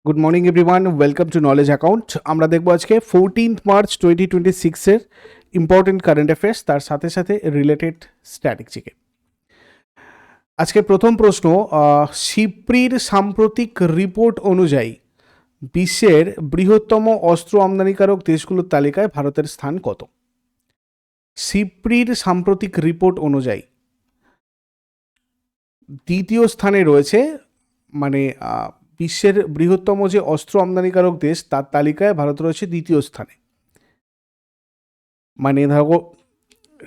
Good morning everyone, welcome to knowledge account. আমরা দেখবো আজকে 14th মার্চ 2026-এর ইম্পর্টেন্ট কারেন্ট অ্যাফেয়ার্স, তার সাথে সাথে রিলেটেড স্ট্র্যাটেজিকে। আজকে প্রথম প্রশ্ন, সিপ্রির সাম্প্রতিক রিপোর্ট অনুযায়ী বিশ্বের বৃহত্তম অস্ত্র আমদানিকারক দেশগুলোর তালিকায় ভারতের স্থান কত? সিপ্রির সাম্প্রতিক রিপোর্ট অনুযায়ী দ্বিতীয় স্থানে রয়েছে, মানে বিশ্বের বৃহত্তম যে অস্ত্র আমদানিকারক দেশ তার তালিকায় ভারত রয়েছে দ্বিতীয় স্থানে। মানে ধরো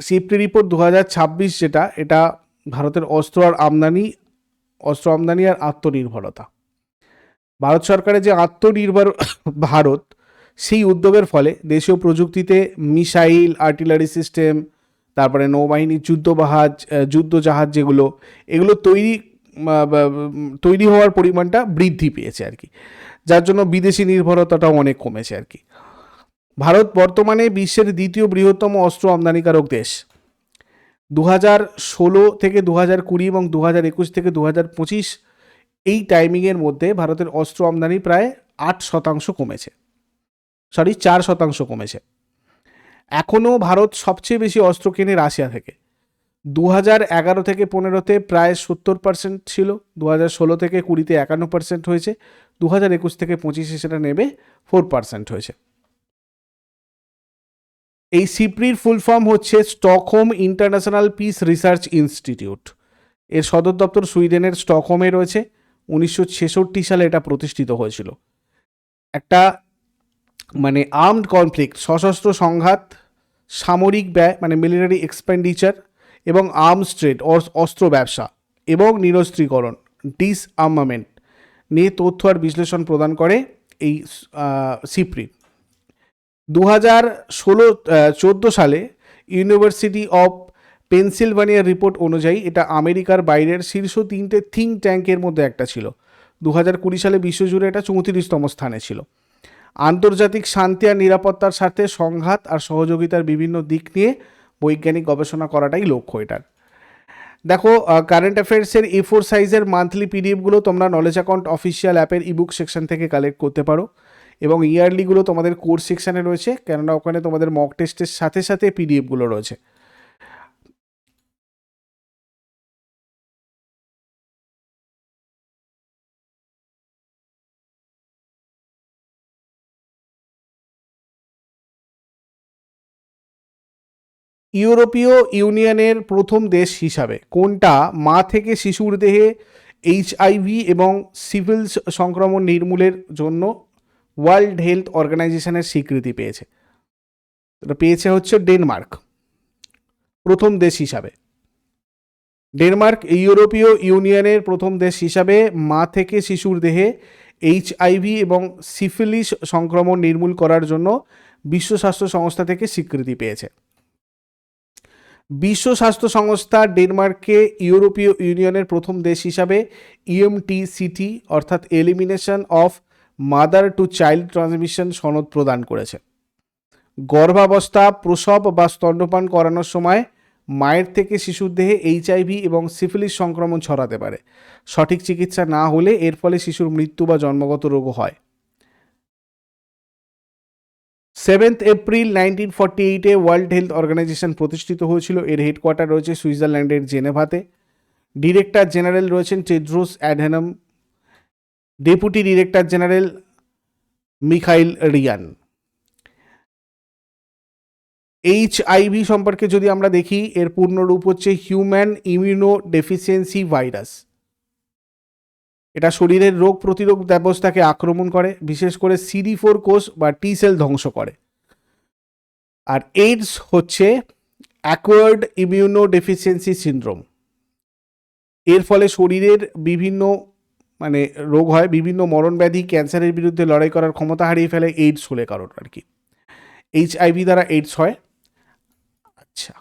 সিপ্রি রিপোর্ট 2026 যেটা, এটা ভারতের অস্ত্র আমদানি আর আত্মনির্ভরতা। ভারত সরকারের যে আত্মনির্ভর ভারত, সেই উদ্যোগের ফলে দেশীয় প্রযুক্তিতে মিসাইল, আর্টিলারি সিস্টেম, তারপরে নৌবাহিনীর যুদ্ধজাহাজ যেগুলো, এগুলো তৈরি হওয়ার পরিমাণটা বৃদ্ধি পেয়েছে আর কি, যার জন্য বিদেশি নির্ভরতাটাও অনেক কমেছে আর কি। ভারত বর্তমানে বিশ্বের দ্বিতীয় বৃহত্তম অস্ত্র আমদানিকারক দেশ। 2016 থেকে 2020 এবং 2021 থেকে 2025 এই টাইমিংয়ের মধ্যে ভারতের অস্ত্র আমদানি প্রায় 8% কমেছে, 4% কমেছে। এখনও ভারত সবচেয়ে বেশি অস্ত্র কেনে রাশিয়া থেকে। 2011 থেকে 15-তে প্রায় 70% ছিল, 2016 থেকে 20-তে 51% হয়েছে, 2021 থেকে 25-এ সেটা নেবে 4% হয়েছে। এই সিপ্রির ফুল ফর্ম হচ্ছে Stockholm international piece research institute. এর সদর দপ্তর সুইডেনের স্টকহোমে রয়েছে। 1966 সালে এটা প্রতিষ্ঠিত হয়েছিল। একটা মানে আর্মড কনফ্লিক্ট, সশস্ত্র সংঘাত, সামরিক ব্যয় মানে মিলিটারি এক্সপেন্ডিচার, এবং আর্মস ট্রেড অস্ত্র ব্যবসা এবং নিরস্ত্রীকরণ ডিসআর্মামেন্ট নিয়ে তথ্য আর বিশ্লেষণ প্রদান করে এই সিপ্রি। 2014 সালে ইউনিভার্সিটি অফ পেনসিলভানিয়ার রিপোর্ট অনুযায়ী এটা আমেরিকার বাইরের শীর্ষ 3টে থিঙ্ক ট্যাঙ্কের মধ্যে একটা ছিল। 2020 সালে বিশ্বজুড়ে এটা 34তম স্থানে ছিল। আন্তর্জাতিক শান্তি আর নিরাপত্তার সাথে সংঘাত আর সহযোগিতার বিভিন্ন দিক নিয়ে বৈজ্ঞানিক গবেষণা করাটাই লক্ষ্য এটার। দেখো, কারেন্ট অ্যাফেয়ার্সের A4 সাইজের মান্থলি পিডিএফগুলো তোমরা নলেজ অ্যাকাউন্ট অফিসিয়াল অ্যাপের ইবুক সেকশন থেকে কালেক্ট করতে পারো, এবং ইয়ারলিগুলো তোমাদের কোর্স সেকশানে রয়েছে, কেননা ওখানে তোমাদের মক টেস্টের সাথে সাথে পিডিএফগুলো রয়েছে। ইউরোপীয় ইউনিয়নের প্রথম দেশ হিসাবে কোনটা মা থেকে শিশুর দেহে HIV এবং সিফিলিস সংক্রমণ নির্মূলের জন্য ওয়ার্ল্ড হেলথ অর্গানাইজেশনের স্বীকৃতি পেয়েছে? এটা পেয়েছে হচ্ছে ডেনমার্ক, প্রথম দেশ হিসাবে। ডেনমার্ক ইউরোপীয় ইউনিয়নের প্রথম দেশ হিসাবে মা থেকে শিশুর দেহে HIV এবং সিফিলিস সংক্রমণ নির্মূল করার জন্য বিশ্ব স্বাস্থ্য সংস্থা থেকে স্বীকৃতি পেয়েছে। বিশ্ব স্বাস্থ্য সংস্থা ডেনমার্ককে ইউরোপীয় ইউনিয়নের প্রথম দেশ হিসাবে EMTCT অর্থাৎ elimination of mother to child transmission সনদ প্রদান করেছে। গর্ভাবস্থা, প্রসব বা স্তন্যপান করানোর সময় মায়ের থেকে শিশুর দেহে HIV এবং সিফিলিস সংক্রমণ ছড়াতে পারে। সঠিক চিকিৎসা না হলে এর ফলে শিশুর মৃত্যু বা জন্মগত রোগও হয়। 7 এপ্রিল 1948-এ ওয়ার্ল্ড হেলথ অর্গানাইজেশন প্রতিষ্ঠিত হয়েছিল। এর হেডকোয়ার্টার রয়েছে সুইজারল্যান্ডের জেনেভাতে। ডিরেক্টর জেনারেল রয়েছেন Tedros Adhanom, deputy director general Mikhail Ryan. HIV সম্পর্কে যদি আমরা দেখি, এর পূর্ণরূপ হচ্ছে হিউম্যান ইমিউনো ডেফিসিয়েন্সি ভাইরাস। এটা শরীরের রোগ প্রতিরোধ ব্যবস্থাকে আক্রমণ করে, বিশেষ করে CD4 কোষ বা টি সেল ধ্বংস করে। আর এইডস হচ্ছে অ্যাকোয়ার্ড ইমিউনো ডেফিসিয়েন্সি সিনড্রোম। এর ফলে শরীরের বিভিন্ন রোগ হয়, বিভিন্ন মরণব্যাধি, ক্যান্সারের বিরুদ্ধে লড়াই করার ক্ষমতা হারিয়ে ফেলে এইডস হলে কারণ আর কি। HIV দ্বারা এইডস হয়। আচ্ছা,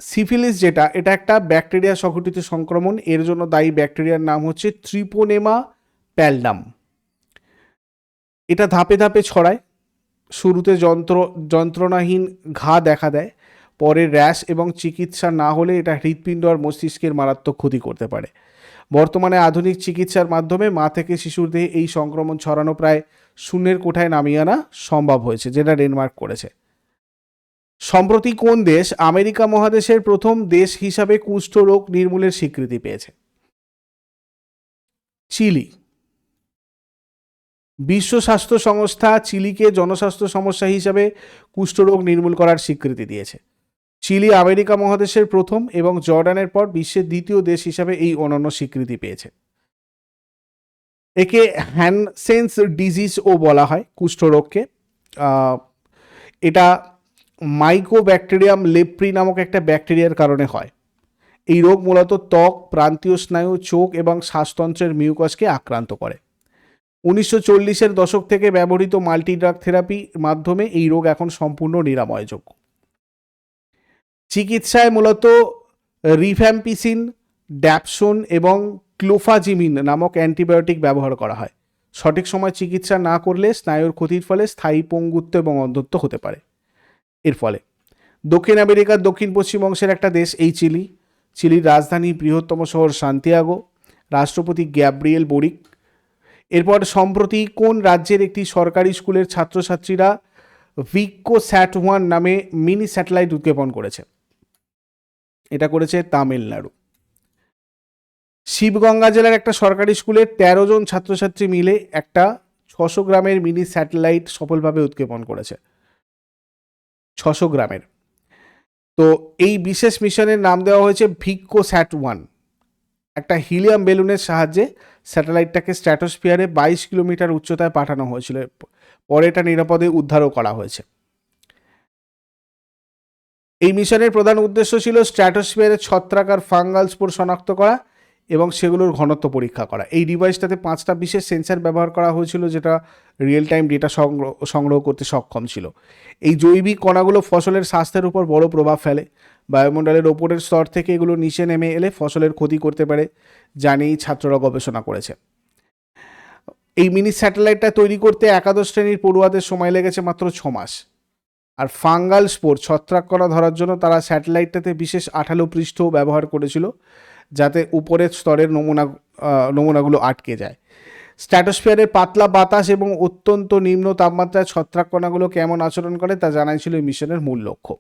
সিফিলিস যেটা, এটা একটা ব্যাকটেরিয়া সংঘটিত সংক্রমণ। এর জন্য দায়ী ব্যাকটেরিয়ার নাম হচ্ছে ট্রিপোনেমা প্যালডাম। এটা ধাপে ধাপে ছড়ায়। শুরুতে যন্ত্রণাহীন ঘা দেখা দেয়, পরে র্যাশ এবং চিকিৎসা না হলে এটা হৃৎপিণ্ড আর মস্তিষ্কের মারাত্মক ক্ষতি করতে পারে। বর্তমানে আধুনিক চিকিৎসার মাধ্যমে মা থেকে শিশুর দেহে এই সংক্রমণ ছড়ানো প্রায় শূন্যের কোঠায় নামিয়ে আনা সম্ভব হয়েছে, যেটা ডেনমার্ক করেছে। সম্প্রতি কোন দেশ আমেরিকা মহাদেশের প্রথম দেশ হিসাবে কুষ্ঠ রোগ নির্মূলের স্বীকৃতি পেয়েছে? চিলি। বিশ্ব স্বাস্থ্য সংস্থা চিলিকে জনস্বাস্থ্য সমস্যা হিসাবে কুষ্ঠরোগ নির্মূল করার স্বীকৃতি দিয়েছে। চিলি আমেরিকা মহাদেশের প্রথম এবং জর্ডানের পর বিশ্বের দ্বিতীয় দেশ হিসাবে এই অনন্য স্বীকৃতি পেয়েছে। একে হ্যানসেন্স ডিজিজও বলা হয় কুষ্ঠরোগকে। এটা মাইকোব্যাকটেরিয়াম লেপ্রি নামক একটা ব্যাকটেরিয়ার কারণে হয়। এই রোগ মূলত ত্বক, প্রান্তীয় স্নায়ু, চোখ এবং শ্বাসতন্ত্রের মিউকাসকে আক্রান্ত করে। 1940-এর দশক থেকে ব্যবহৃত মাল্টিড্রাগ থেরাপির মাধ্যমে এই রোগ এখন সম্পূর্ণ নিরাময়যোগ্য। চিকিৎসায় মূলত রিফ্যাম্পিসিন, ড্যাপসোন এবং ক্লোফাজিমিন নামক অ্যান্টিবায়োটিক ব্যবহার করা হয়। সঠিক সময় চিকিৎসা না করলে স্নায়ুর ক্ষতির ফলে স্থায়ী পঙ্গুত্ব এবং অন্ধত্ব হতে পারে। এর ফলে দক্ষিণ আমেরিকার দক্ষিণ পশ্চিম অংশের একটা দেশ এই চিলি। চিলির রাজধানী বৃহত্তম শহর সান্তিয়াগো, রাষ্ট্রপতি গ্যাব্রিয়েল বোরিক। এরপর সম্প্রতি কোন রাজ্যের একটি সরকারি স্কুলের ছাত্রছাত্রীরা ভিক্কোস্যাট-1 নামে মিনি স্যাটেলাইট উৎক্ষেপণ করেছে? এটা করেছে তামিলনাড়ু। শিবগঙ্গা জেলার একটা সরকারি স্কুলের 13 জন ছাত্রছাত্রী মিলে একটা 600 গ্রামের মিনি স্যাটেলাইট সফলভাবে উৎক্ষেপণ করেছে। 600 গ্রামের। তো এই বিশেষ মিশনের নাম দেওয়া হয়েছে ভিক্কোস্যাট-1। একটা হিলিয়াম বেলুনের সাহায্যে স্যাটেলাইটটাকে স্ট্র্যাটোস্ফিয়ারে 22 কিলোমিটার উচ্চতায় পাঠানো হয়েছিল। পরে এটা নিরাপদে উদ্ধারও করা হয়েছে। এই মিশনের প্রধান উদ্দেশ্য ছিল স্ট্র্যাটোস্ফিয়ারে ছত্রাক আর ফাঙ্গাল স্পোর শনাক্ত করা এবং সেগুলোর ঘনত্ব পরীক্ষা করা। এই ডিভাইসটাতে 5টা বিশেষ সেন্সার ব্যবহার করা হয়েছিল, যেটা রিয়েল টাইম ডেটা সংগ্রহ করতে সক্ষম ছিল। এই জৈবিক কণাগুলো ফসলের স্বাস্থ্যের উপর বড় প্রভাব ফেলে। বায়ুমণ্ডলের ওপরের স্তর থেকে এগুলো নিচে নেমে এলে ফসলের ক্ষতি করতে পারে, যা নিয়েই ছাত্ররা গবেষণা করেছে। এই মিনি স্যাটেলাইটটা তৈরি করতে একাদশ শ্রেণীর পড়ুয়াদের সময় লেগেছে মাত্র 6 মাস। আর ফাঙ্গাল স্পোর, ছত্রাক কণা ধরার জন্য তারা স্যাটেলাইটটাতে বিশেষ আঠালো পৃষ্ঠ ব্যবহার করেছিল, যাতে উপরের স্তরের নমুনাগুলো আটকে যায়। স্ট্র্যাটোস্ফিয়ারের পাতলা বাতাস এবং অত্যন্ত নিম্ন তাপমাত্রায় ছত্রাক কণাগুলো কেমন আচরণ করে তা জানাই ছিল এই মিশনের মূল লক্ষ্য।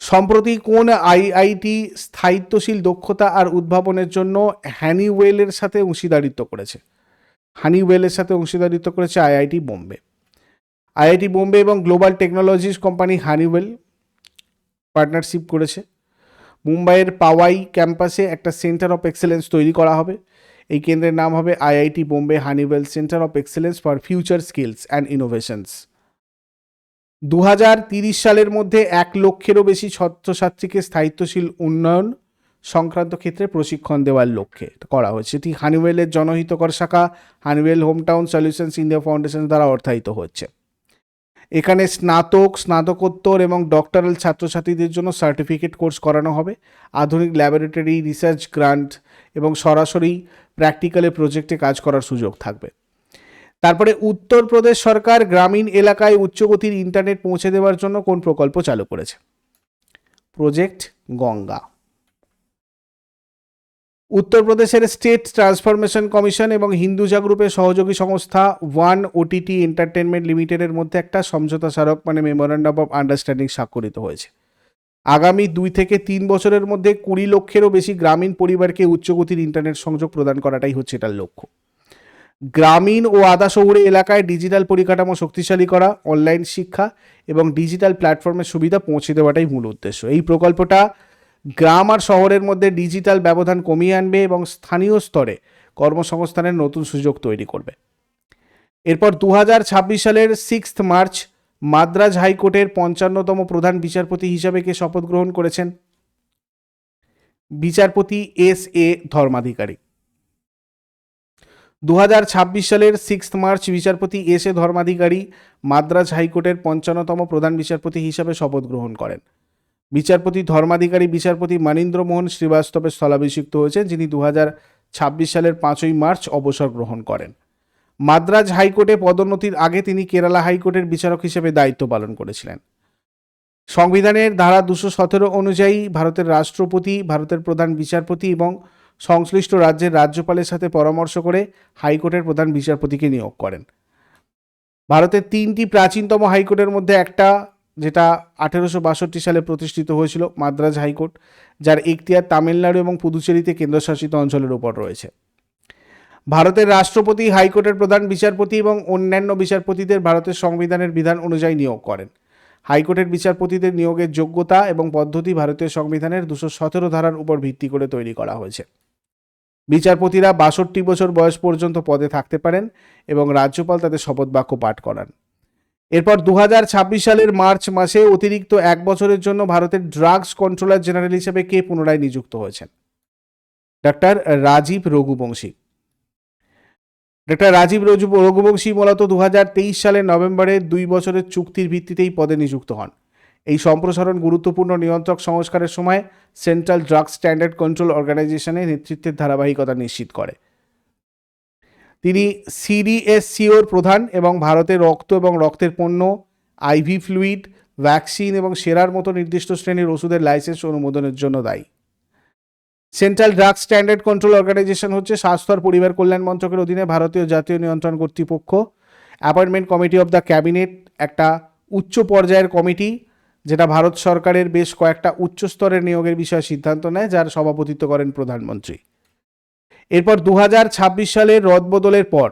সম্প্রতি কোন আইআইটি স্থায়িত্বশীল দক্ষতা আর উদ্ভাবনের জন্য হানিওয়েলের সাথে অংশীদারিত্ব করেছে? হানিওয়েলের সাথে অংশীদারিত্ব করেছে আইআইটি বোম্বে। আইআইটি বোম্বে এবং global technologies company Honeywell partnership করেছে। মুম্বাইয়ের পাওয়াই ক্যাম্পাসে একটা সেন্টার অফ এক্সেলেন্স তৈরি করা হবে। এই কেন্দ্রের নাম হবে IIT Bombay Honeywell centre of excellence for future skills and innovations. 2030 সালের মধ্যে 1 লক্ষেরও বেশি ছাত্রছাত্রীকে স্থায়িত্বশীল উন্নয়ন সংক্রান্ত ক্ষেত্রে প্রশিক্ষণ দেওয়ার লক্ষ্যে করা হয়েছে। এটি হানিওয়েলের জনহিতকর শাখা Honeywell hometown solutions India foundation দ্বারা অর্থায়িত হচ্ছে। এখানে স্নাতক, স্নাতকোত্তর এবং ডক্টরাল ছাত্রছাত্রীদের জন্য সার্টিফিকেট কোর্স করানো হবে। আধুনিক ল্যাবরেটরি, রিসার্চ গ্রান্ট এবং সরাসরি প্র্যাকটিক্যালে প্রজেক্টে কাজ করার সুযোগ থাকবে। তারপরে উত্তরপ্রদেশ সরকার গ্রামীণ এলাকায় উচ্চগতির ইন্টারনেট পৌঁছে দেওয়ার জন্য কোন প্রকল্প চালু করেছে? প্রজেক্ট গঙ্গা। উত্তরপ্রদেশের স্টেট ট্রান্সফরমেশন কমিশন এবং হিন্দুজা গ্রুপের সহযোগী সংস্থা ওয়ান ওটিটি এন্টারটেনমেন্ট লিমিটেডের মধ্যে একটা সমঝোতা স্মারক মেমোরান্ডাম অফ আন্ডারস্ট্যান্ডিং স্বাক্ষরিত হয়েছে। আগামী 2 থেকে 3 বছরের মধ্যে 20 লক্ষেরও বেশি গ্রামীণ পরিবারকে উচ্চগতির ইন্টারনেট সংযোগ প্রদান করাটাই হচ্ছে এটার লক্ষ্য। গ্রামীণ ও আধা শহুরে এলাকায় ডিজিটাল পরিকাঠামো শক্তিশালী করা, অনলাইন শিক্ষা এবং ডিজিটাল প্ল্যাটফর্মের সুবিধা পৌঁছে দেওয়াটাই মূল উদ্দেশ্য। এই প্রকল্পটা গ্রাম আর শহরের মধ্যে ডিজিটাল ব্যবধান কমিয়ে আনবে এবং স্থানীয় স্তরে কর্মসংস্থানের নতুন সুযোগ তৈরি করবে। এরপর 2026 সালের 6 মার্চ মাদ্রাজ হাইকোর্টের 55তম প্রধান বিচারপতি হিসাবে কে শপথ গ্রহণ করেছেন? বিচারপতি S.A. ধর্মাধিকারী। 2026 সালের 6 মার্চ বিচারপতি S.A. ধর্মাধিকারী মাদ্রাজ হাইকোর্টের 55তম প্রধান বিচারপতি হিসাবে শপথ গ্রহণ করেন। বিচারপতি ধর্মাধিকারী বিচারপতি মনীন্দ্র মোহন শ্রীবাস্তবের স্থলাভিষিক্ত হয়েছেন, যিনি 2026 সালের 5 মার্চ অবসর গ্রহণ করেন। মাদ্রাজ হাইকোর্টে পদোন্নতির আগে তিনি কেরালা হাইকোর্টের বিচারক হিসেবে দায়িত্ব পালন করেছিলেন। সংবিধানের ধারা 217 অনুযায়ী ভারতের রাষ্ট্রপতি ভারতের প্রধান বিচারপতি এবং সংশ্লিষ্ট রাজ্যের রাজ্যপালের সাথে পরামর্শ করে হাইকোর্টের প্রধান বিচারপতিকে নিয়োগ করেন। ভারতের 3টি প্রাচীনতম হাইকোর্টের মধ্যে একটা, যেটা 1862 সালে প্রতিষ্ঠিত হয়েছিল, মাদ্রাজ হাইকোর্ট, যার এখতিয়ার তামিলনাড়ু এবং পুদুচেরিতে কেন্দ্রশাসিত অঞ্চলের উপর রয়েছে। ভারতের রাষ্ট্রপতি হাইকোর্টের প্রধান বিচারপতি এবং অন্যান্য বিচারপতিদের ভারতের সংবিধানের বিধান অনুযায়ী নিয়োগ করেন। হাইকোর্টের বিচারপতিদের নিয়োগের যোগ্যতা এবং পদ্ধতি ভারতীয় সংবিধানের 217 ধারার উপর ভিত্তি করে তৈরি করা হয়েছে। বিচারপতিরা 62 বছর বয়স পর্যন্ত পদে থাকতে পারেন এবং রাজ্যপাল তাদের শপথ বাক্য পাঠ করান। এরপর 2026 সালের মার্চ মাসে অতিরিক্ত 1 বছরের জন্য ভারতের ড্রাগস কন্ট্রোলার জেনারেল হিসেবে কে পুনরায় নিযুক্ত হয়েছেন? ডক্টর রাজীব রঘুবংশী। ডক্টর রাজীব রঘুবংশী মূলত 2023 সালের নভেম্বরে 2 বছরের চুক্তির ভিত্তিতেই পদে নিযুক্ত হন। এই সম্প্রসারণ গুরুত্বপূর্ণ নিয়ন্ত্রক সংস্কারের সময় সেন্ট্রাল ড্রাগ স্ট্যান্ডার্ড কন্ট্রোল অর্গানাইজেশনের নেতৃত্বের ধারাবাহিকতা নিশ্চিত করে। তিনি সিডিএসসিওর প্রধান এবং ভারতে রক্ত এবং রক্তের পণ্য, আইভি ফ্লুইড, ভ্যাকসিন এবং সেরার মতো নির্দিষ্ট শ্রেণীর ওষুধের লাইসেন্স অনুমোদনের জন্য দায়ী। Central drug standard control organisation হচ্ছে স্বাস্থ্য আর পরিবার কল্যাণ মন্ত্রকের অধীনে ভারতীয় জাতীয় নিয়ন্ত্রণ কর্তৃপক্ষ। Appointment committee of the cabinet একটা উচ্চ পর্যায়ের কমিটি, যেটা ভারত সরকারের বেশ কয়েকটা উচ্চ স্তরের নিয়োগের বিষয়ে সিদ্ধান্ত নেয়, যার সভাপতিত্ব করেন প্রধানমন্ত্রী। এরপর 2026 সালের রদবদলের পর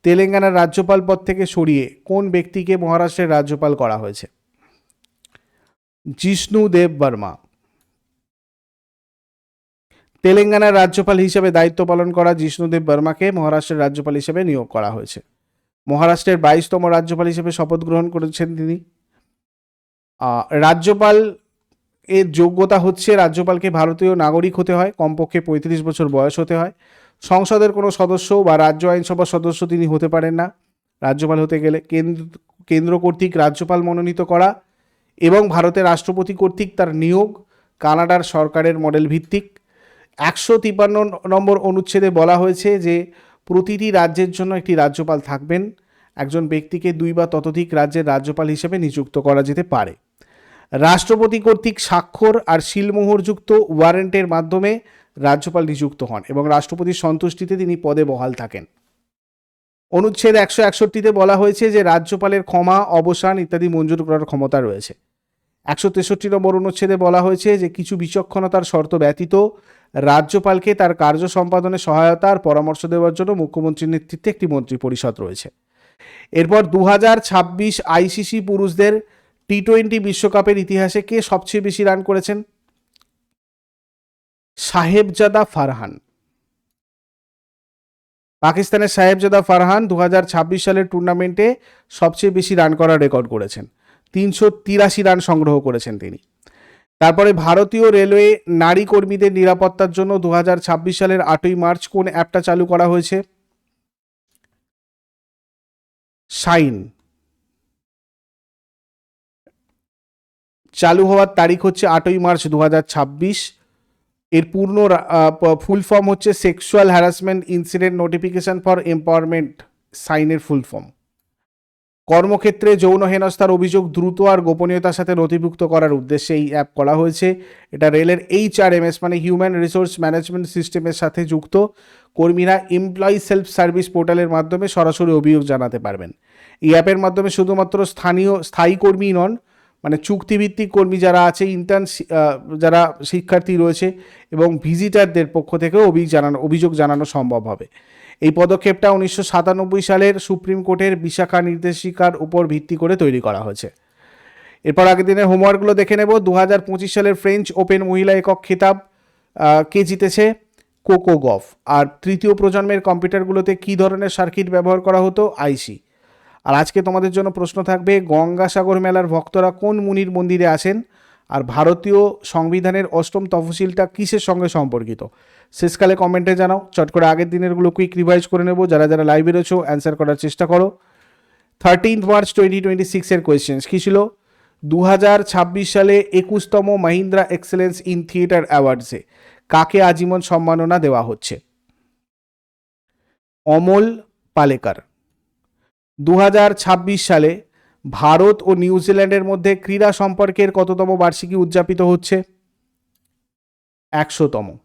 তেলেঙ্গানার রাজ্যপাল পদ থেকে সরিয়ে কোন ব্যক্তিকে মহারাষ্ট্রের রাজ্যপাল করা হয়েছে? জিষ্ণু দেব বর্মা। তেলেঙ্গানার রাজ্যপাল হিসেবে দায়িত্ব পালন করা জিষ্ণুদেব বর্মাকে মহারাষ্ট্রের রাজ্যপাল হিসেবে নিয়োগ করা হয়েছে। মহারাষ্ট্রের 22তম রাজ্যপাল হিসেবে শপথ গ্রহণ করেছেন তিনি। রাজ্যপাল এর যোগ্যতা হচ্ছে রাজ্যপালকে ভারতীয় নাগরিক হতে হয়, কমপক্ষে 35 বছর বয়স হতে হয়। সংসদের কোনো সদস্য বা রাজ্য আইনসভার সদস্য তিনি হতে পারেন না। রাজ্যপাল হতে গেলে কেন্দ্র কর্তৃক রাজ্যপাল মনোনীত করা এবং ভারতের রাষ্ট্রপতি কর্তৃক তার নিয়োগ কানাডার সরকারের মডেল ভিত্তিক। 153 নম্বর অনুচ্ছেদে বলা হয়েছে যে প্রতিটি রাজ্যের জন্য একটি রাজ্যপাল থাকবেন। একজন ব্যক্তিকে 2 বা ততোধিক রাজ্যের রাজ্যপাল হিসেবে নিযুক্ত করা যেতে পারে। রাষ্ট্রপতি কর্তৃক স্বাক্ষর আর সিলমোহরযুক্ত ওয়ারেন্টের মাধ্যমে রাজ্যপাল নিযুক্ত হন এবং রাষ্ট্রপতির সন্তুষ্টিতে তিনি পদে বহাল থাকেন। অনুচ্ছেদ 161-তে বলা হয়েছে যে রাজ্যপালের ক্ষমা, অবসান ইত্যাদি মঞ্জুর করার ক্ষমতা রয়েছে। 163 নম্বর অনুচ্ছেদে বলা হয়েছে যে কিছু বিচক্ষণতার শর্ত ব্যতীত রাজ্যপালকে তার কার্য সম্পাদনে সহায়তা আর পরামর্শ দেওয়ার জন্য মুখ্যমন্ত্রীর নেতৃত্বে একটি মন্ত্রী পরিষদ রয়েছে। এরপর 2026 আইসিসি পুরুষদের টি20 বিশ্বকাপের ইতিহাসে কে সবচেয়ে বেশি রান করেছেন? সাহেবজাদা ফারহান। পাকিস্তানের সাহেবজাদা ফারহান 2026 সালের টুর্নামেন্টে সবচেয়ে বেশি রান করার রেকর্ড করেছেন। 383 রান সংগ্রহ করেছেন তিনি। তারপরে ভারতীয় রেলওয়ে নারী কর্মীদের নিরাপত্তার জন্য 2026 সালের 8ই মার্চ কোন অ্যাপটা চালু করা হয়েছে? শাইন। চালু হওয়ার তারিখ হচ্ছে 8ই মার্চ 2026। এর পূর্ণ ফুল ফর্ম হচ্ছে sexual harassment incident notification for empowerment, সাইনের ফুল ফর্ম। কর্মক্ষেত্রে যৌন হেনস্থার অভিযোগ দ্রুত আর গোপনীয়তার সাথে নথিভুক্ত করার উদ্দেশ্যে এই অ্যাপ করা হয়েছে। এটা রেলের HRMS মানে হিউম্যান রিসোর্স ম্যানেজমেন্ট সিস্টেমের সাথে যুক্ত। কর্মীরা এমপ্লয়ি সেলফ সার্ভিস পোর্টালের মাধ্যমে সরাসরি অভিযোগ জানাতে পারবেন। এই অ্যাপের মাধ্যমে শুধুমাত্র স্থায়ী কর্মী নন, মানে চুক্তিভিত্তিক কর্মী যারা আছে, ইন্টার্ন যারা শিক্ষার্থী রয়েছে এবং ভিজিটারদের পক্ষ থেকেও অভিযোগ জানানো সম্ভব হবে। এই পদক্ষেপটা 1997 সালের সুপ্রিম কোর্টের বিশাখা নির্দেশিকার উপর ভিত্তি করে তৈরি করা হয়েছে। এরপর আগের দিনের হোমওয়ার্কগুলো দেখে নেব। 2025 সালের ফ্রেঞ্চ ওপেন মহিলা একক খেতাব কে জিতেছে? কোকো গফ। আর তৃতীয় প্রজন্মের কম্পিউটারগুলোতে কী ধরনের সার্কিট ব্যবহার করা হতো? আইসি। আর আজকে তোমাদের জন্য প্রশ্ন থাকবে, গঙ্গাসাগর মেলার ভক্তরা কোন মুনির মন্দিরে আসেন? আর ভারতীয় সংবিধানের 8ম তফসিলটা কিসের সঙ্গে সম্পর্কিত? শেষকালে কমেন্টে জানাও। চট করে আগের দিনেরগুলো কুইক রিভাইজ করে নেব। যারা যারা লাইভে রয়েছো অ্যান্সার করার চেষ্টা করো। 13 মার্চ 2026 এর কোয়েশ্চেন্স কী ছিল? 2026 সালে 21তম মাহিন্দ্রা এক্সেলেন্স ইন থিয়েটার অ্যাওয়ার্ডসে কাকে আজীবন সম্মাননা দেওয়া হচ্ছে? অমল পালেকার। 2026 সালে ভারত ও নিউজিল্যান্ডের মধ্যে ক্রীড়া সম্পর্কের কততম বার্ষিকী উদযাপিত হচ্ছে? 100তম।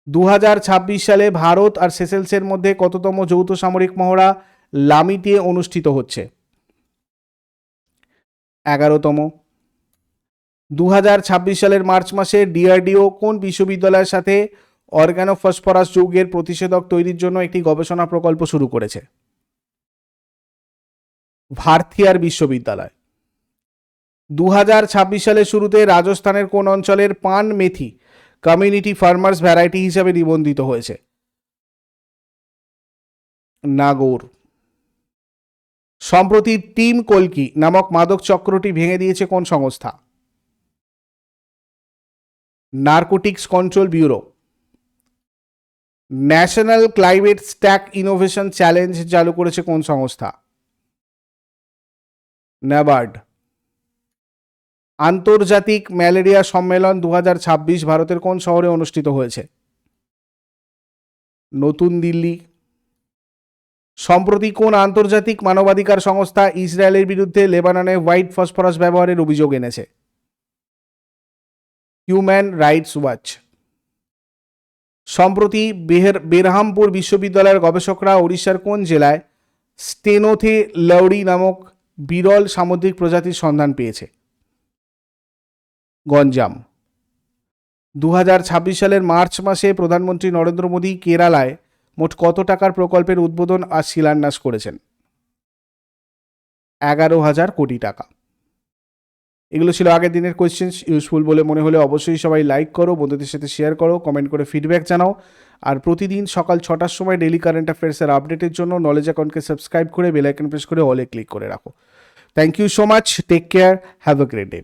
2026 সালে ভারত আর সেসেলসের মধ্যে কততম যৌথ সামরিক মহড়া লামিতে অনুষ্ঠিত হচ্ছে? 11তম। 2026 সালের মার্চ মাসে ডিআরডিও কোন বিশ্ববিদ্যালয়ের সাথে অর্গানোফসফরাস যৌগের প্রতিষেধক তৈরির জন্য একটি গবেষণা প্রকল্প শুরু করেছে? ভারথিয়ার বিশ্ববিদ্যালয়। 2026 সালের শুরুতে রাজস্থানের কোন অঞ্চলের পান মেথি কমিউনিটি ফার্মার্স ভ্যারাইটি হিসাবে নিবন্ধিত হয়েছে? নাগৌর। সম্প্রতি টিম কলকি নামক মাদক চক্রটি ভেঙে দিয়েছে কোন সংস্থা? Narcotics control bureau. National climate stack innovation challenge চালু করেছে কোন সংস্থা? ন্যাবার্ড। আন্তর্জাতিক ম্যালেরিয়া সম্মেলন 2026 ভারতের কোন শহরে অনুষ্ঠিত হয়েছে? নতুন দিল্লি। সম্প্রতি কোন আন্তর্জাতিক মানবাধিকার সংস্থা ইসরায়েলের বিরুদ্ধে লেবাননে হোয়াইট ফসফরাস ব্যবহারের অভিযোগ এনেছে? Human rights watch. সম্প্রতি বেরহামপুর বিশ্ববিদ্যালয়ের গবেষকরা ওড়িশার কোন জেলায় স্টেনোথে লৌড়ি নামক বিরল সামুদ্রিক প্রজাতির সন্ধান পেয়েছে? গঞ্জাম। 2026 সালের মার্চ মাসে প্রধানমন্ত্রী নরেন্দ্র মোদী কেরালায় মোট কত টাকার প্রকল্পের উদ্বোধন আর শিলান্যাস করেছেন? 11,000 কোটি টাকা। এগুলো ছিল আগের দিনের কোয়েশ্চেন্স। ইউজফুল বলে মনে হলে অবশ্যই সবাই লাইক করো, বন্ধুদের সাথে শেয়ার করো, কমেন্ট করে ফিডব্যাক জানাও। আর প্রতিদিন সকাল 6টার সময় ডেইলি কারেন্ট অ্যাফেয়ার্সের আপডেটের জন্য নলেজ অ্যাকাউন্টকে সাবস্ক্রাইব করে বেল আইকন প্রেস করে অলে ক্লিক করে রাখো। Thank you so much, take care, have a great day.